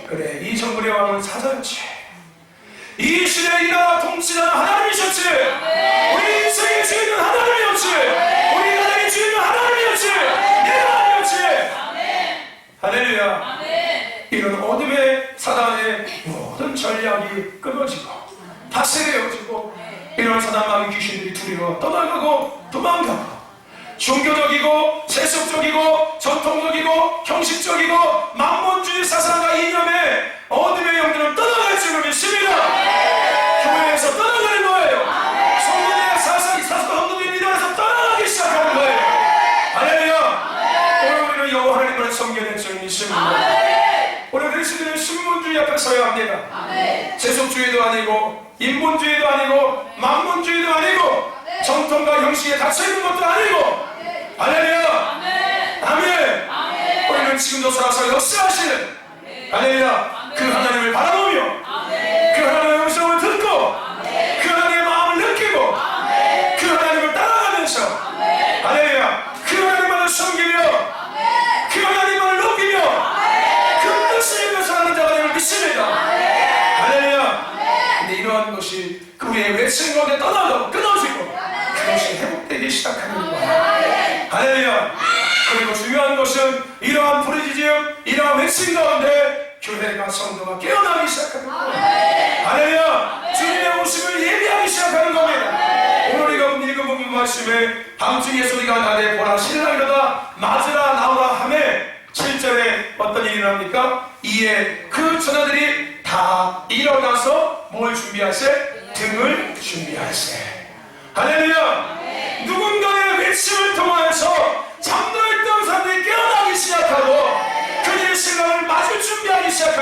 그래, 이 정글의 왕은 사자였지. 이 시대에 이 나라 통치자는 하나님이셨지. 우리 인생의 주인은 하나님이었지. 우리 나라의 주인은 하나님이었지. 내가 아니었지. 할렐루야. 이런 어둠의 사단의 모든 전략이 끊어지고 다스려지고, 이런 사단 마귀 귀신들이 두려워 떠나가고 도망가고, 종교적이고 세속적이고 전통적이고 형식적이고 만몬주의 사상과 이념의 어둠의 영들은 떠나갈 줄을 믿습니다. 교회에서 떠나가는 거예요. 성도들의 사상이 성도들의 믿음에서 떠나가기 시작하는 거예요. 할렐루야. 오늘 우리는 여호와 하나님을 섬겨야 될 줄을 믿습니다. 오늘 그리스도는 신분주의 앞에 서야 합니다. 세속주의도 아니고 인본주의도 아니고 만몬주의도 아니고 전통과 형식에 닫혀있는 것도 아니고, 할렐루야. 아멘. 우리는 지금도 살아서 역사하시는, 할렐루야, 그 하나님을 바라보며 그 하나님의 음성을 듣고 그 하나님의 마음을 느끼고 그 하나님을 따라가면서, 할렐루야, 그 하나님만을 섬기며 그 하나님만을 높이며 그 뜻을 위해서 하는 자가 되는 믿습니다. 할렐루야. 근데 이러한 것이 우리의 외침 가운데 떠나고 끊어지고 그것이 회복되기 시작하는 거야. 할렐루야. 그리고 중요한 것은 이러한 부르짖음, 이러한 외침 가운데 교회가 성도가 깨어나기 시작하는 거야. 할렐루야. 주님의 오심을 예비하기 시작하는 겁니다. 오늘 우리가 읽어본 말씀에 밤중에 소리가 나되 보라 신랑이로다 맞으라 나오라 하매 7절에 어떤 일이 납니까? 이에 그 천사들이 다 일어나서 뭘 준비하세? 등을 준비하세. 할렐루야. 누군가의 외침을 통하여서 잠들어있던 사람들이 깨어나기 시작하고 그들의 신랑을 맞을 준비하기 시작합니다.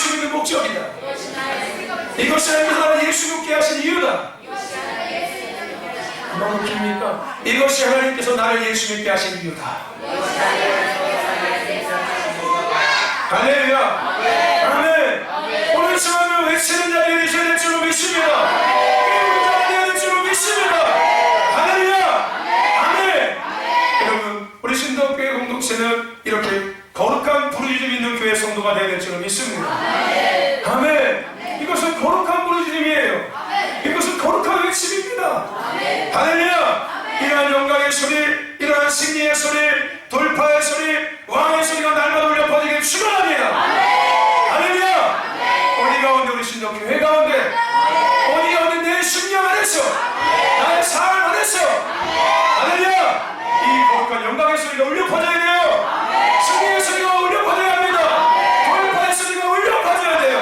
예수 믿는 목적이다. 이것이 하나님께서 나를 예수 믿게 하신 이유다. 너무 웃깁니까? 이것이 하나님께서 나를 예수 믿게 하신 이유다. 할렐루야. 아멘. 오늘 처음에 외치는 자들이 되셔야 될 줄로 믿습니다. 깨우는 자가 되어야 될 줄로 믿습니다. 할렐루야. 아멘. 여러분, 우리 신덕교회 공동체는 이렇게 거룩한 부르짖음 있는 교회 성도가 되어야 될 줄로 믿습니다. 아멘. 이것은 거룩한 부르짖음이에요. 이것은 거룩한 외침입니다. 할렐루야. 이러한 영광의 소리, 이러한 승리의 소리, 돌파의 소리, 왕의 소리가 날마다 울려 퍼지길 축원합니다. 할렐루야. 어디 가운데 우리 신덕교회 가운데, 어디 가운데 내 심령 안에서, 나의 삶 안에서, 할렐루야. 이 거룩한 영광의 소리가 울려 퍼져야 돼요. 승리의 소리가 울려 퍼져야 합니다. 돌파의 소리가 울려 퍼져야 돼요.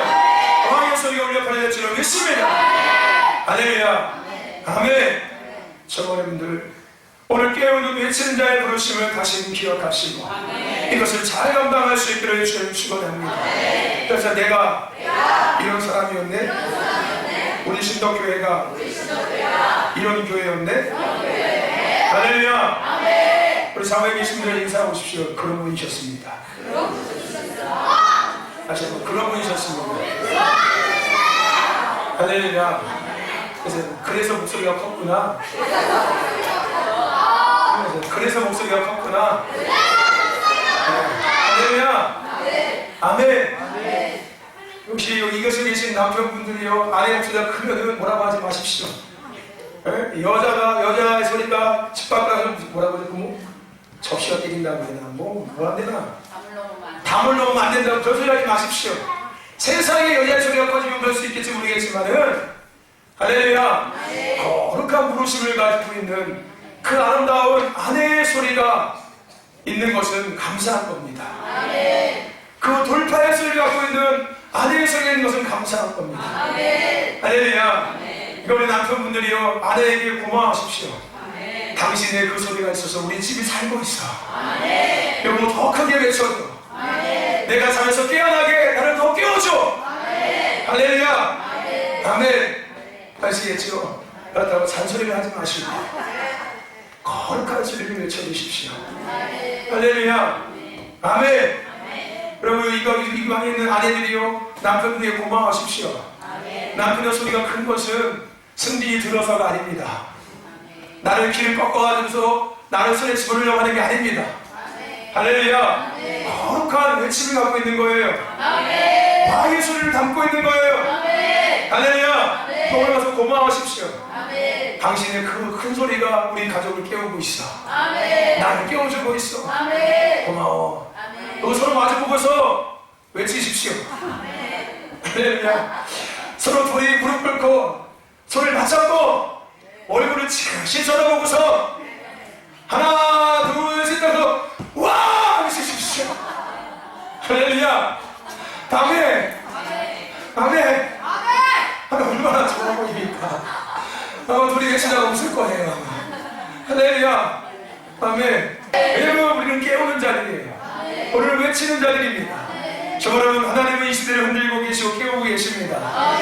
왕의 소리가 울려 퍼져야 될 줄로 믿습니다. 할렐루야. 아멘. 성도님들, 오늘 깨우는 외치는 자의 부르심을 다시 기억하시고 이것을 잘 감당할 수 있기를 주님 축원합니다. 그래서 내가 이런 사람이었네. 우리 신덕교회가 이런 교회였네. 할렐루야. 우리 사회에 계신 분들 인사하고 오십시오. 그런 분이셨습니다. 다시 한번 그런 분이셨습니다. 할렐루야. 그래서 목소리가 컸구나. 그래서 목소리가 컸구나. 할렐루야. 아멘. 혹시 이것에 계신 남편분들이요, 아내 목소리가 크면 뭐라고 하지 마십시오. 여자의 소리가 집 밖으로 뭐라고 하지? 뭐 접시가 때린다고 해야 되나? 뭐안 되나? 담을 넣으면 안 된다고 저 소리 하지 마십시오. 세상에 여자의 소리가 커지면 그럴 수 있겠지 모르겠지만은, 할렐루야. 거룩한 부르심을 가지고 있는 그 아름다운 아내의 소리가 있는 것은 감사한 겁니다. 그 돌파의 소리를 갖고 있는 아내의 소리가 있는 것은 감사한 겁니다. 할렐루야. 이거 우리 남편분들이요, 아내에게 고마워하십시오. 당신의 그 소리가 있어서 우리 집이 살고 있어. 여보, 더 크게 외쳐줘. 내가 잠에서 깨어나게 나를 더 깨워줘. 할렐루야. 아멘. 아시겠죠? 그렇다고 잔소리를 하지 마시고 거룩한 소리를 외쳐주십시오. 할렐루야. 아멘. 여러분, 이 방에 있는 아내들이요, 남편들에게 고마워하십시오. 남편의 소리가 큰 것은 승진이 들어서가 아닙니다. 나를 길을 꺾어가지고서 나를 손에 집어넣으려고 하는 게 아닙니다. 할렐루야. 거룩한 외침을 갖고 있는 거예요. 왕의 소리를 담고 있는 거예요. 할렐루야. 오늘 가서 고마워하십시오. 당신의 그 큰 소리가 우리 가족을 깨우고 있어. 나를 깨워주고 있어. 고마워. 또 서로 마주보고서 외치십시오. 할렐루야. 서로 둘이 무릎 꿇고 손을 맞잡고 얼굴을 지그시 쳐다보고서 하나 둘 셋 해서 와! 외치십시오. 할렐루야. 아멘. 아멘. 얼마나 좋아 보입니까? 둘이 외치다가 웃을 거예요. 할렐루야. 아멘. 왜냐면 우리는 깨우는 자들이에요. 오늘 외치는 자들입니다. 저는 하나님은 이 시대를 흔들고 계시고 깨우고 계십니다.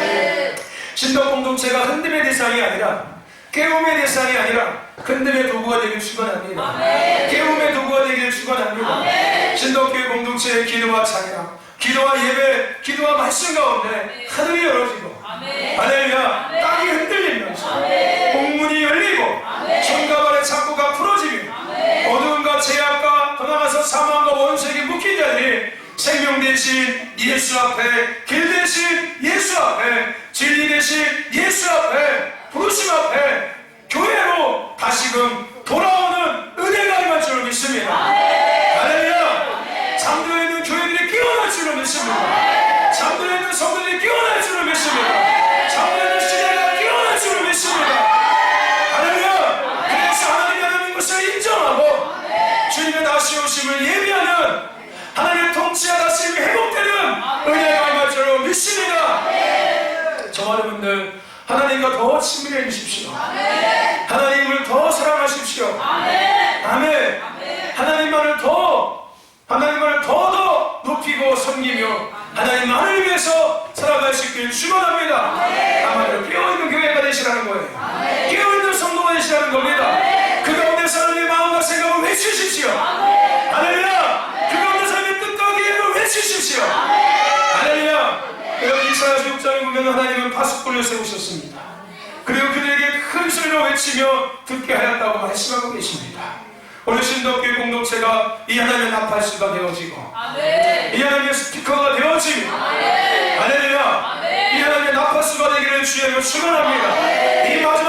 신덕 공동체가 흔듦의 대상이 아니라, 깨움의 대상이 아니라 흔듦의 도구가 되길 축원합니다. 깨움의 도구가 되길 축원합니다. 신덕교회 공동체의 기도와 찬양, 기도와 예배, 기도와 말씀 가운데 하늘이 열어지고, 할렐루야, 땅이 흔들리면서 공문이 열리고 천가 발의 창고가 풀어지며 어두움과 죄악과 더 나아가서 사망과 원수에게 묶인 자들이 생명 대신 예수 앞에, 길 대신 예수 앞에, 진리 대신 예수 앞에, 부르심 앞에 교회로 다시금 돌아오는 은혜가 임할 줄을 믿습니다. 할렐루야. 잠들어 있는 교회들이 깨어날 줄을 믿습니다. 잠들어 있는 성도들이 깨어날 줄을 믿습니다. 잠들어 있는 시대가 깨어날 줄을 믿습니다. 할렐루야. 그래서 하나님이 하나님 것을 인정하고 주님의 다시 오심을 예비하는 하나님의 통치와 다시 회복되는 은혜가 임할 줄을 믿습니다. 저와 여러분들, 하나님과 더 친밀해 주십시오. 하나님을 더 사랑하십시오. 아멘. 하나님만을 더 높이고 섬기며 하나님만을 위해 가운데서 살아갈 수 있길 축원합니다. 아마도 깨어있는 교회가 되시라는 거예요. 깨어있는 성도가 되시라는 겁니다. 그 가운데서 하나님의 마음과 생각을 외치십시오. 할렐루야. 그 가운데서 하나님의 뜻과 계획을 외치십시오. 할렐루야. 여러분 이사야 6장에 보면 하나님은 파수꾼을 세우셨습니다. 그리고 그들에게 큰 소리로 외치며 듣게 하였다고 말씀하고 계십니다. 오늘 신덕교회 공동체가 이 하나님의 나팔수가 되어지고 이 하나님의 스피커가 되어지고 할렐루야. 이 하나님의 나팔수가 되기를 주여 축원합니다. 이 마지막